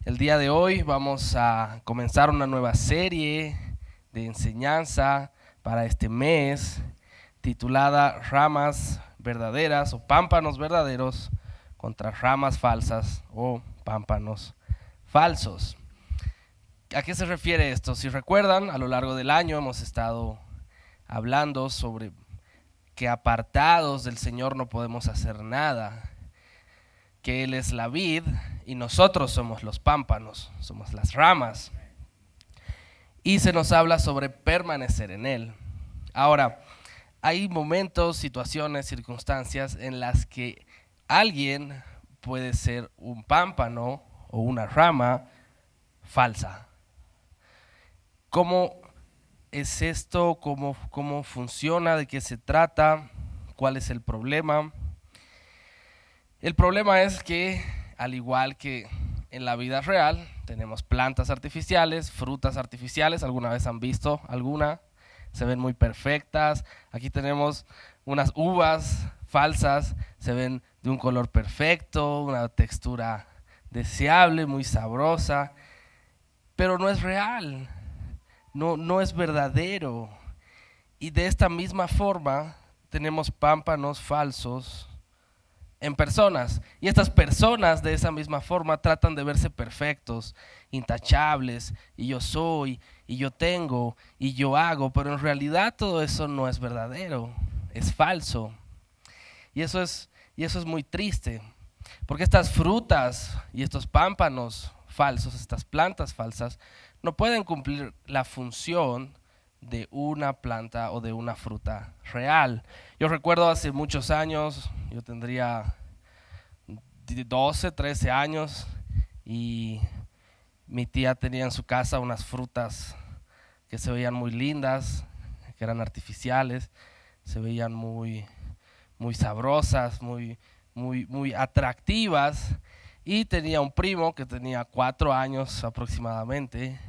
El día de hoy vamos a comenzar una nueva serie de enseñanza para este mes titulada Ramas verdaderas o pámpanos verdaderos contra ramas falsas o pámpanos falsos. ¿A qué se refiere esto? Si recuerdan, a lo largo del año hemos estado hablando sobre que apartados del Señor no podemos hacer nada, que Él es la vid y nosotros somos los pámpanos, somos las ramas. Y se nos habla sobre permanecer en Él. Ahora, hay momentos, situaciones, circunstancias en las que alguien puede ser un pámpano o una rama falsa. ¿Cómo es esto? ¿Cómo funciona? ¿De qué se trata? ¿Cuál es el problema? El problema es que, al igual que en la vida real, tenemos plantas artificiales, frutas artificiales. ¿Alguna vez han visto alguna? Se ven muy perfectas. Aquí tenemos unas uvas falsas, se ven de un color perfecto, una textura deseable, muy sabrosa, pero no es real, no es verdadero. Y de esta misma forma tenemos pámpanos falsos en personas. Y estas personas de esa misma forma tratan de verse perfectos, intachables, y yo soy, y yo tengo, y yo hago, pero en realidad todo eso no es verdadero, es falso. Y eso es muy triste, porque estas frutas y estos pámpanos falsos, estas plantas falsas, no pueden cumplir la función de una planta o de una fruta real. Yo recuerdo hace muchos años, yo tendría 12, 13 años y mi tía tenía en su casa unas frutas que se veían muy lindas, que eran artificiales, se veían muy sabrosas, muy atractivas. Y tenía un primo que tenía 4 años aproximadamente.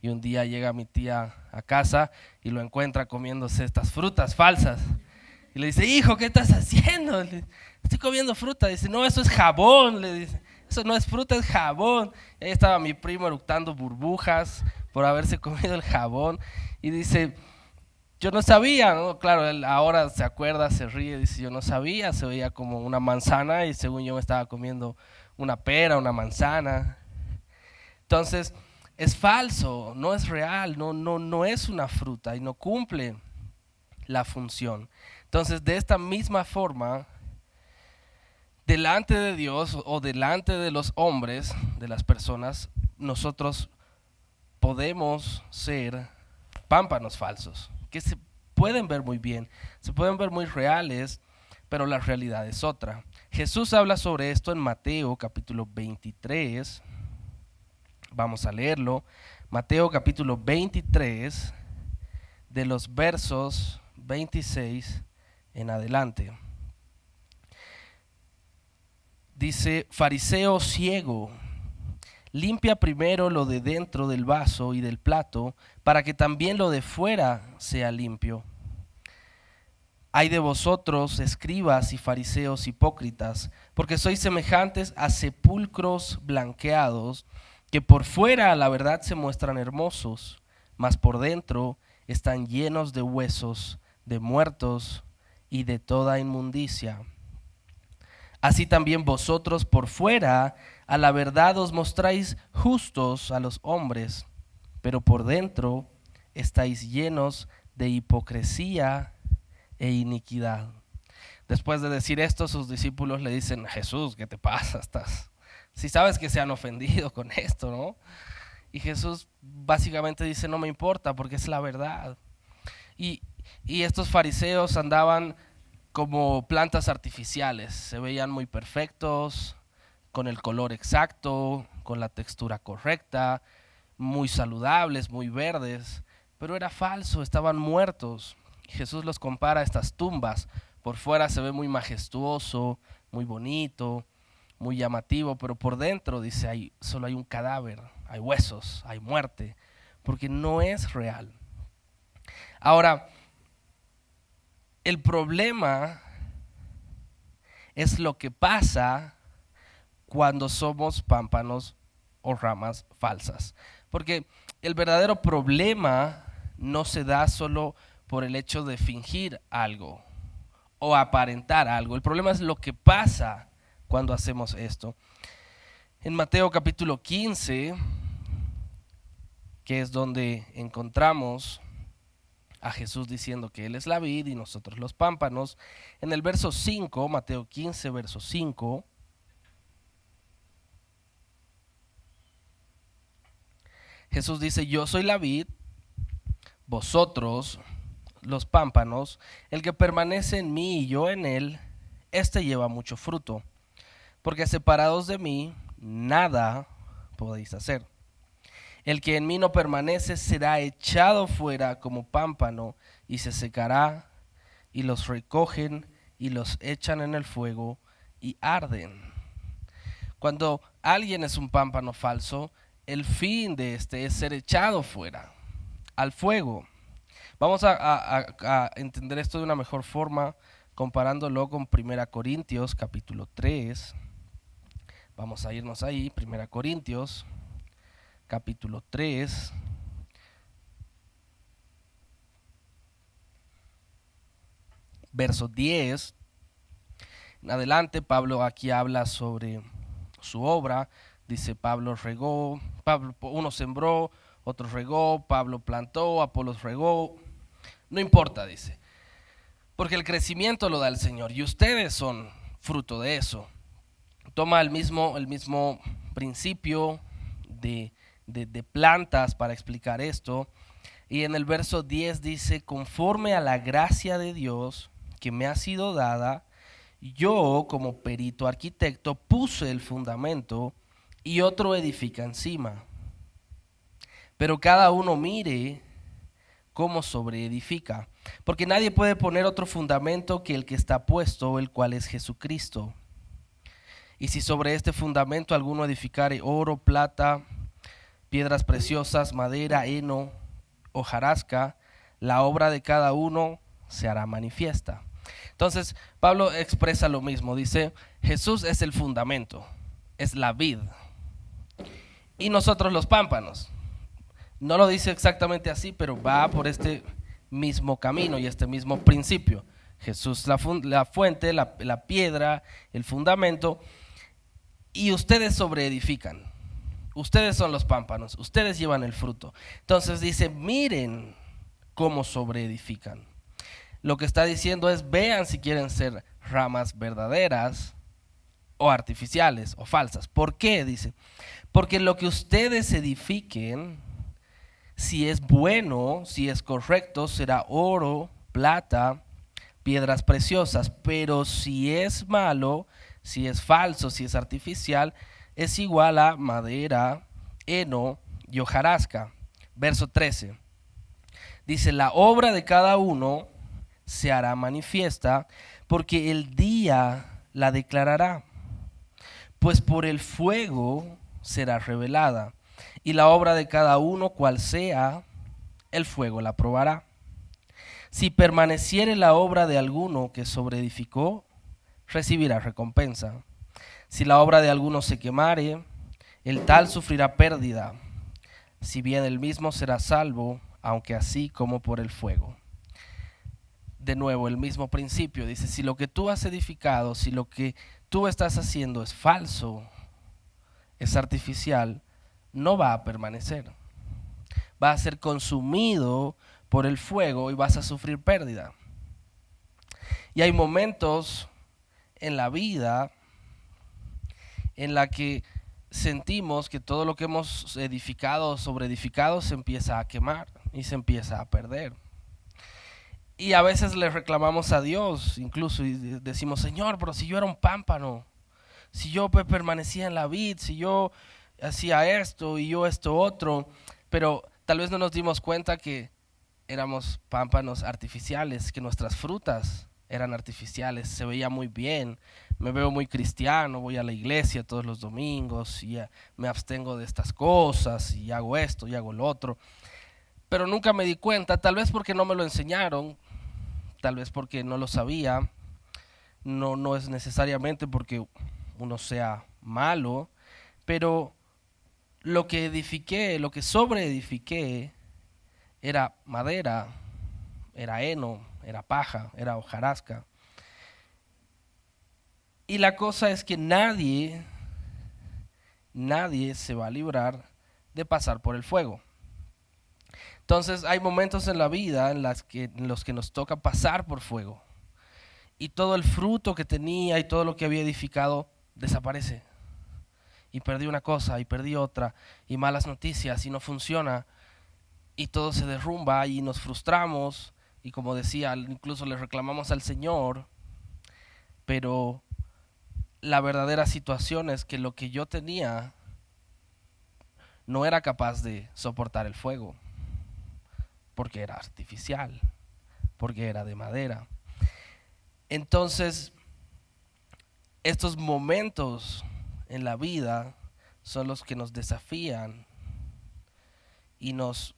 Y un día llega mi tía a casa y lo encuentra comiéndose estas frutas falsas. Y le dice, hijo, ¿qué estás haciendo? Estoy comiendo fruta. Dice, no, eso es jabón. Le dice, eso no es fruta, es jabón. Y ahí estaba mi primo eructando burbujas por haberse comido el jabón. Y dice, yo no sabía, ¿no? Claro, él ahora se acuerda, se ríe, dice, yo no sabía, se veía como una manzana y según yo me estaba comiendo una pera, una manzana. Entonces, es falso, no es real, no es una fruta y no cumple la función. Entonces, de esta misma forma, delante de Dios o delante de los hombres, de las personas, nosotros podemos ser pámpanos falsos, que se pueden ver muy bien, se pueden ver muy reales, pero la realidad es otra. Jesús habla sobre esto en Mateo capítulo 23, vamos a leerlo. Mateo capítulo 23, de los versos 26 en adelante. Dice, fariseo ciego, limpia primero lo de dentro del vaso y del plato, para que también lo de fuera sea limpio. Hay de vosotros, escribas y fariseos hipócritas, porque sois semejantes a sepulcros blanqueados, que por fuera a la verdad se muestran hermosos, mas por dentro están llenos de huesos, de muertos y de toda inmundicia. Así también vosotros por fuera a la verdad os mostráis justos a los hombres, pero por dentro estáis llenos de hipocresía e iniquidad. Después de decir esto, sus discípulos le dicen, Jesús, ¿qué te pasa? Si sabes que se han ofendido con esto, ¿no? Y Jesús básicamente dice, no me importa porque es la verdad. Y, y estos fariseos andaban como plantas artificiales, se veían muy perfectos, con el color exacto, con la textura correcta, muy saludables, muy verdes, pero era falso, estaban muertos. Jesús los compara a estas tumbas. Por fuera se ve muy majestuoso, muy bonito, muy llamativo, pero por dentro dice, solo hay un cadáver, hay huesos, hay muerte, porque no es real. Ahora, el problema es lo que pasa cuando somos pámpanos o ramas falsas. Porque el verdadero problema no se da solo por el hecho de fingir algo o aparentar algo. El problema es lo que pasa cuando hacemos esto. En Mateo capítulo 15, que es donde encontramos a Jesús diciendo que Él es la vid y nosotros los pámpanos, en el verso 5, Mateo 15, verso 5, Jesús dice, yo soy la vid, vosotros los pámpanos, el que permanece en mí y yo en él, éste lleva mucho fruto, porque separados de mí, nada podéis hacer. El que en mí no permanece será echado fuera como pámpano y se secará, y los recogen y los echan en el fuego y arden. Cuando alguien es un pámpano falso, el fin de este es ser echado fuera, al fuego. Vamos a entender esto de una mejor forma comparándolo con 1 Corintios capítulo 3. Vamos a irnos ahí, 1 Corintios capítulo 3. Verso 10. En adelante, Pablo aquí habla sobre su obra. Dice, Pablo regó, uno sembró, otro regó, Pablo plantó, Apolos regó. No importa, dice, porque el crecimiento lo da el Señor y ustedes son fruto de eso. Toma el mismo principio de plantas para explicar esto. Y en el verso 10 dice, conforme a la gracia de Dios que me ha sido dada, yo como perito arquitecto puse el fundamento y otro edifica encima. Pero cada uno mire cómo sobreedifica, porque nadie puede poner otro fundamento que el que está puesto, el cual es Jesucristo. Y si sobre este fundamento alguno edificare oro, plata, piedras preciosas, madera, heno, hojarasca, la obra de cada uno se hará manifiesta. Entonces, Pablo expresa lo mismo, dice, Jesús es el fundamento, es la vid, y nosotros los pámpanos. No lo dice exactamente así, pero va por este mismo camino y este mismo principio. Jesús la fuente, la piedra, el fundamento, y ustedes sobreedifican. Ustedes son los pámpanos, ustedes llevan el fruto. Entonces dice, miren cómo sobreedifican. Lo que está diciendo es, vean si quieren ser ramas verdaderas o artificiales o falsas. ¿Por qué? Dice, porque lo que ustedes edifiquen, si es bueno, si es correcto, será oro, plata, piedras preciosas. Pero si es malo, si es falso, si es artificial, es igual a madera, heno y hojarasca. Verso 13. Dice, la obra de cada uno se hará manifiesta, porque el día la declarará, pues por el fuego será revelada, y la obra de cada uno, cual sea, el fuego la probará. Si permaneciere la obra de alguno que sobreedificó, recibirá recompensa. Si la obra de alguno se quemare, el tal sufrirá pérdida, si bien el mismo será salvo, aunque así como por el fuego. De nuevo, el mismo principio, dice, si lo que tú has edificado, si lo que tú estás haciendo es falso, es artificial, no va a permanecer. Va a ser consumido por el fuego y vas a sufrir pérdida. Y hay momentos en la vida en la que sentimos que todo lo que hemos edificado, sobreedificado, se empieza a quemar y se empieza a perder. Y a veces le reclamamos a Dios, incluso, y decimos, Señor, pero si yo era un pámpano, si yo permanecía en la vid, si yo hacía esto y yo esto otro, pero tal vez no nos dimos cuenta que éramos pámpanos artificiales, que nuestras frutas eran artificiales, se veía muy bien, me veo muy cristiano, voy a la iglesia todos los domingos y me abstengo de estas cosas y hago esto y hago lo otro, pero nunca me di cuenta, tal vez porque no me lo enseñaron, tal vez porque no lo sabía, no es necesariamente porque uno sea malo, pero lo que edifiqué, lo que sobreedifiqué, era madera, era heno, era paja, era hojarasca. Y la cosa es que nadie se va a librar de pasar por el fuego. Entonces hay momentos en la vida en los que nos toca pasar por fuego. Y todo el fruto que tenía y todo lo que había edificado desaparece. Y perdí una cosa y perdí otra y malas noticias y no funciona y todo se derrumba y nos frustramos y como decía, incluso le reclamamos al Señor, pero la verdadera situación es que lo que yo tenía no era capaz de soportar el fuego, porque era artificial, porque era de madera. Entonces, estos momentos en la vida son los que nos desafían y nos,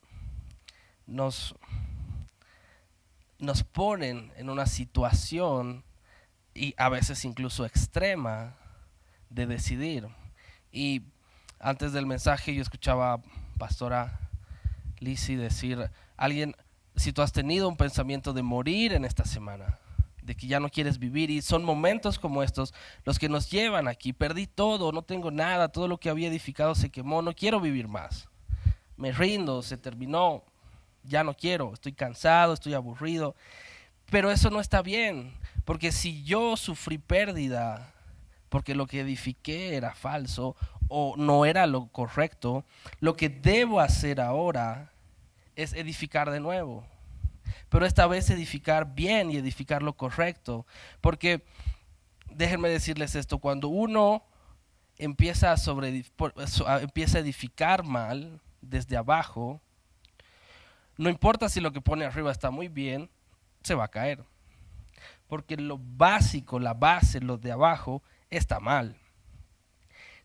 nos ponen en una situación y a veces incluso extrema de decidir. Y antes del mensaje yo escuchaba a pastora Lizzie decir, alguien, si tú has tenido un pensamiento de morir en esta semana, de que ya no quieres vivir, y son momentos como estos los que nos llevan aquí, perdí todo, no tengo nada, todo lo que había edificado se quemó, no quiero vivir más, me rindo, se terminó, ya no quiero, estoy cansado, estoy aburrido, pero eso no está bien, porque si yo sufrí pérdida, porque lo que edifiqué era falso o no era lo correcto, lo que debo hacer ahora es edificar de nuevo. Pero esta vez edificar bien y edificar lo correcto. Porque déjenme decirles esto, cuando uno empieza empieza a edificar mal desde abajo, no importa si lo que pone arriba está muy bien, se va a caer. Porque lo básico, la base, lo de abajo, está mal.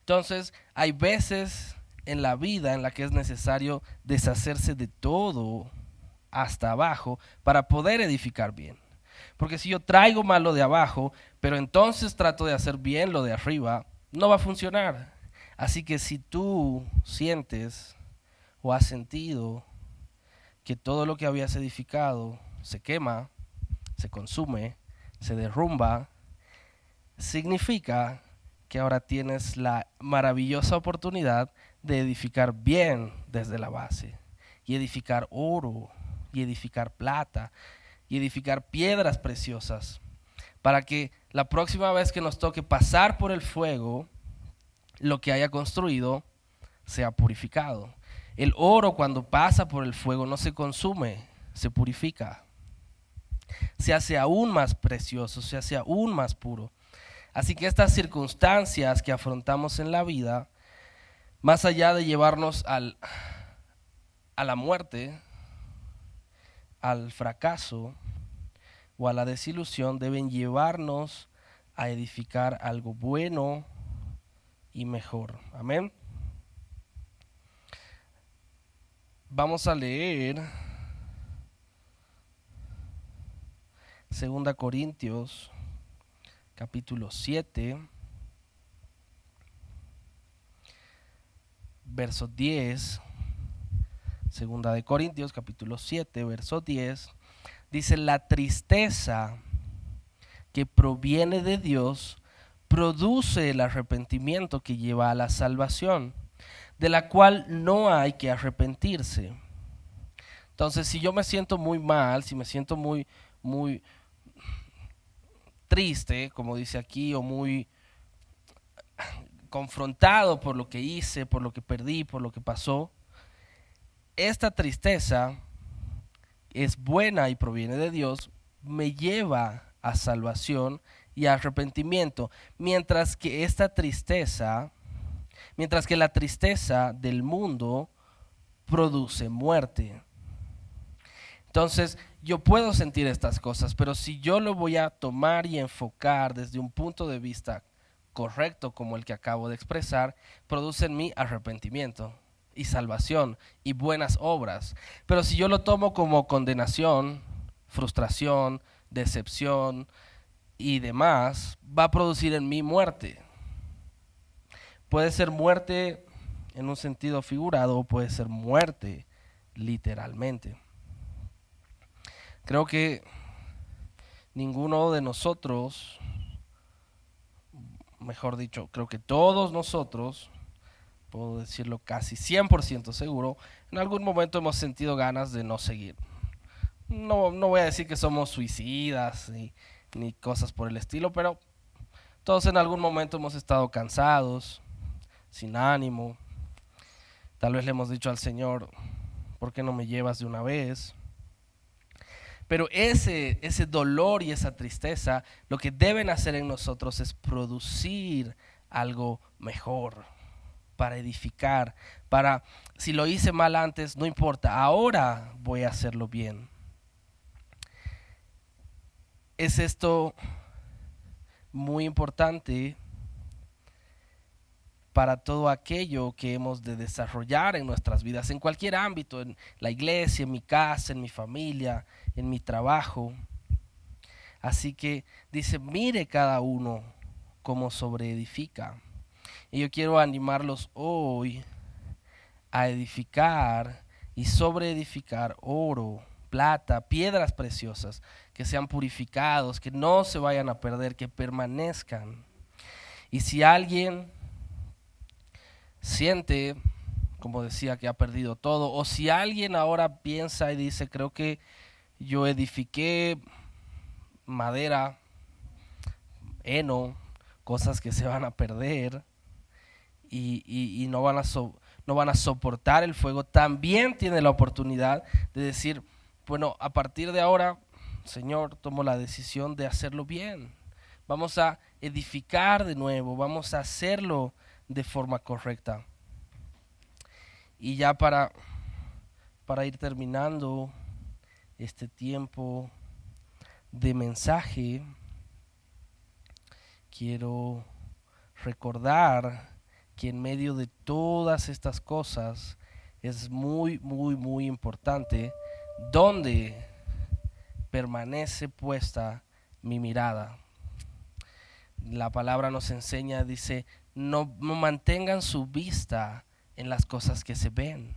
Entonces, hay veces en la vida en la que es necesario deshacerse de todo hasta abajo para poder edificar bien. Porque si yo traigo mal lo de abajo, pero entonces trato de hacer bien lo de arriba, no va a funcionar. Así que si tú sientes o has sentido que todo lo que habías edificado se quema, se consume, se derrumba, significa que ahora tienes la maravillosa oportunidad de edificar bien desde la base y edificar oro y edificar plata y edificar piedras preciosas para que la próxima vez que nos toque pasar por el fuego, lo que haya construido sea purificado. El oro cuando pasa por el fuego no se consume, se purifica. Se hace aún más precioso, se hace aún más puro. Así que estas circunstancias que afrontamos en la vida, más allá de llevarnos a la muerte, al fracaso o a la desilusión, deben llevarnos a edificar algo bueno y mejor. Amén. Vamos a leer 2 Corintios capítulo 7, verso 10. 2 Corintios capítulo 7, verso 10. Dice, la tristeza que proviene de Dios produce el arrepentimiento que lleva a la salvación, de la cual no hay que arrepentirse. Entonces, si yo me siento muy mal, si me siento muy triste, como dice aquí, o muy confrontado por lo que hice, por lo que perdí, por lo que pasó, esta tristeza es buena y proviene de Dios, me lleva a salvación y a arrepentimiento, mientras que la tristeza del mundo produce muerte. Entonces, yo puedo sentir estas cosas, pero si yo lo voy a tomar y enfocar desde un punto de vista correcto como el que acabo de expresar, produce en mí arrepentimiento y salvación y buenas obras. Pero si yo lo tomo como condenación, frustración, decepción y demás, va a producir en mí muerte. Puede ser muerte en un sentido figurado o puede ser muerte literalmente. Creo que ninguno de nosotros, mejor dicho, creo que todos nosotros, puedo decirlo casi 100% seguro, en algún momento hemos sentido ganas de no seguir. No voy a decir que somos suicidas ni cosas por el estilo, pero todos en algún momento hemos estado cansados, sin ánimo. Tal vez le hemos dicho al Señor, ¿por qué no me llevas de una vez? Pero ese dolor y esa tristeza, lo que deben hacer en nosotros es producir algo mejor, para edificar, para, si lo hice mal antes, no importa, ahora voy a hacerlo bien. Es esto muy importante para todo aquello que hemos de desarrollar en nuestras vidas, en cualquier ámbito, en la iglesia, en mi casa, en mi familia, en mi trabajo. Así que dice, mire cada uno cómo sobreedifica. Y yo quiero animarlos hoy a edificar y sobreedificar oro, plata, piedras preciosas, que sean purificados, que no se vayan a perder, que permanezcan. Y si alguien siente, como decía, que ha perdido todo, o si alguien ahora piensa y dice, creo que yo edifiqué madera, heno, cosas que se van a perder y no van a soportar el fuego, también tiene la oportunidad de decir, bueno, a partir de ahora, Señor, tomo la decisión de hacerlo bien. Vamos a edificar de nuevo, vamos a hacerlo de forma correcta. Y ya para ir terminando este tiempo de mensaje, quiero recordar que en medio de todas estas cosas es muy, muy, muy importante dónde permanece puesta mi mirada. La palabra nos enseña, dice, no mantengan su vista en las cosas que se ven,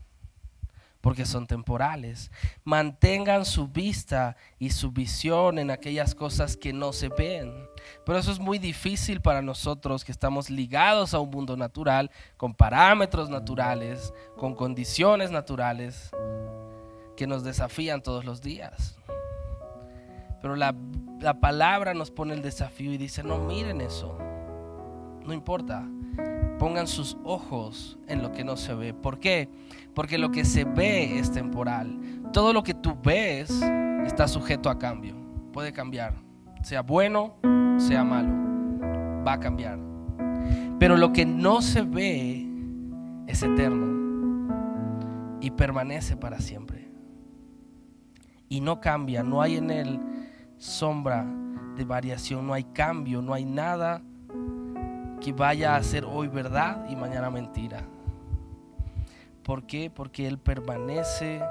porque son temporales. Mantengan su vista y su visión en aquellas cosas que no se ven. Pero eso es muy difícil para nosotros que estamos ligados a un mundo natural, con parámetros naturales, con condiciones naturales que nos desafían todos los días. Pero la palabra nos pone el desafío y dice, no miren eso, no importa. Pongan sus ojos en lo que no se ve. ¿Por qué? Porque lo que se ve es temporal. Todo lo que tú ves está sujeto a cambio. Puede cambiar. Sea bueno, sea malo. Va a cambiar. Pero lo que no se ve es eterno y permanece para siempre. Y no cambia. No hay en él sombra de variación. No hay cambio. No hay nada que vaya a ser hoy verdad y mañana mentira. ¿Por qué? Porque Él permanece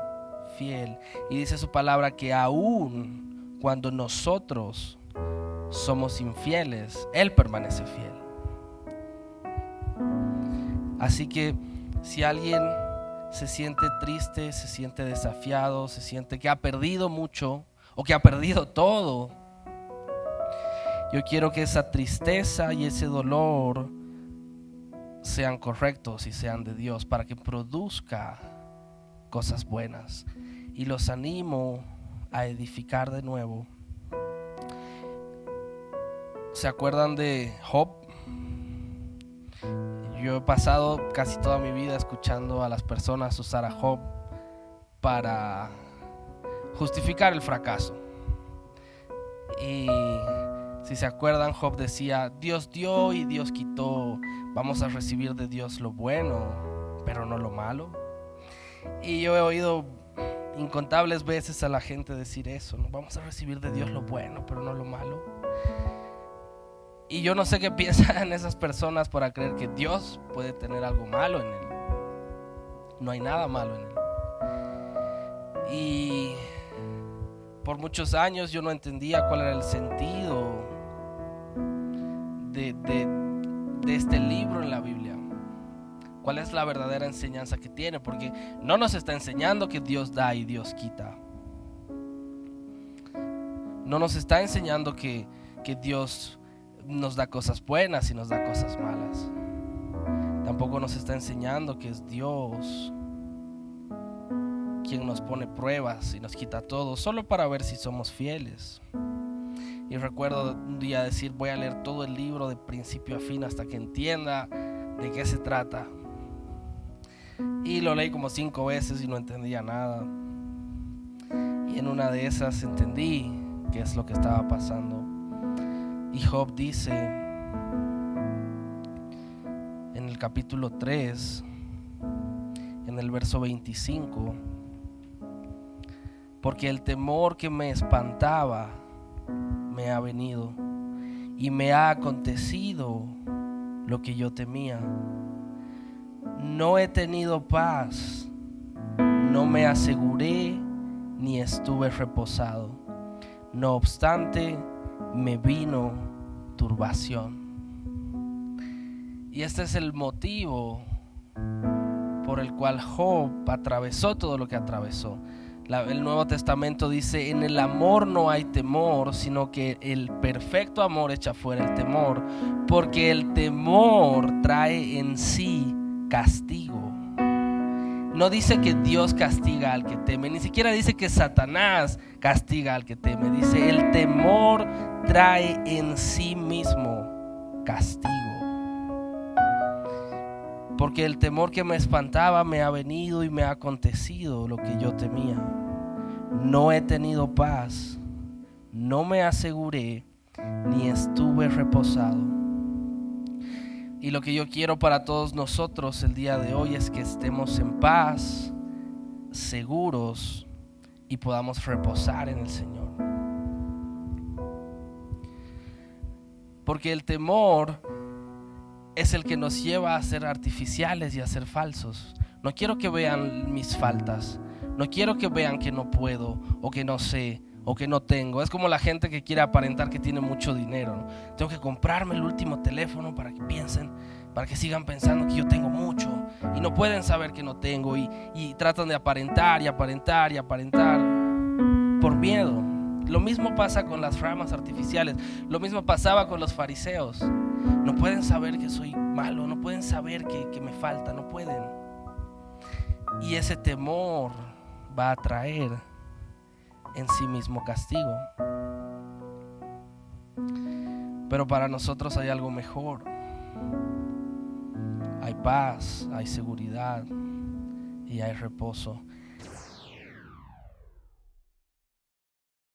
fiel. Y dice su palabra que aún cuando nosotros somos infieles, Él permanece fiel. Así que si alguien se siente triste, se siente desafiado, se siente que ha perdido mucho o que ha perdido todo, yo quiero que esa tristeza y ese dolor sean correctos y sean de Dios para que produzca cosas buenas. Y los animo a edificar de nuevo. ¿Se acuerdan de Job? Yo he pasado casi toda mi vida escuchando a las personas usar a Job para justificar el fracaso. Y si se acuerdan, Job decía, Dios dio y Dios quitó. Vamos a recibir de Dios lo bueno, pero no lo malo. Y yo he oído incontables veces a la gente decir eso, ¿no? Vamos a recibir de Dios lo bueno, pero no lo malo. Y yo no sé qué piensan esas personas para creer que Dios puede tener algo malo en él. No hay nada malo en él. Y por muchos años yo no entendía cuál era el sentido de este libro en la Biblia. ¿Cuál es la verdadera enseñanza que tiene? Porque no nos está enseñando que Dios da y Dios quita. No nos está enseñando que Dios nos da cosas buenas y nos da cosas malas. Tampoco nos está enseñando que es Dios quien nos pone pruebas y nos quita todo, solo para ver si somos fieles. Y recuerdo un día decir, voy a leer todo el libro de principio a fin hasta que entienda de qué se trata. Y lo leí como 5 veces y no entendía nada. Y en una de esas entendí qué es lo que estaba pasando. Y Job dice en el capítulo 3, en el verso 25, porque el temor que me espantaba me ha venido y me ha acontecido lo que yo temía. No he tenido paz, no me aseguré ni estuve reposado. No obstante, me vino turbación. Y este es el motivo por el cual Job atravesó todo lo que atravesó. El Nuevo Testamento dice, en el amor no hay temor, sino que el perfecto amor echa fuera el temor, porque el temor trae en sí castigo. No dice que Dios castiga al que teme, ni siquiera dice que Satanás castiga al que teme. Dice, el temor trae en sí mismo castigo. Porque el temor que me espantaba me ha venido y me ha acontecido lo que yo temía. No he tenido paz, no me aseguré, ni estuve reposado. Y lo que yo quiero para todos nosotros el día de hoy es que estemos en paz, seguros y podamos reposar en el Señor. Porque el temor es el que nos lleva a ser artificiales y a ser falsos. No quiero que vean mis faltas, no quiero que vean que no puedo o que no sé o que no tengo. Es como la gente que quiere aparentar que tiene mucho dinero, ¿no? Tengo que comprarme el último teléfono para que piensen, para que sigan pensando que yo tengo mucho, y no pueden saber que no tengo, y tratan de aparentar y aparentar y aparentar por miedo. Lo mismo pasa con las ramas artificiales, lo mismo pasaba con los fariseos. No pueden saber que soy malo, no pueden saber que me falta, no pueden. Y ese temor va a traer en sí mismo castigo. Pero para nosotros hay algo mejor. Hay paz, hay seguridad y hay reposo.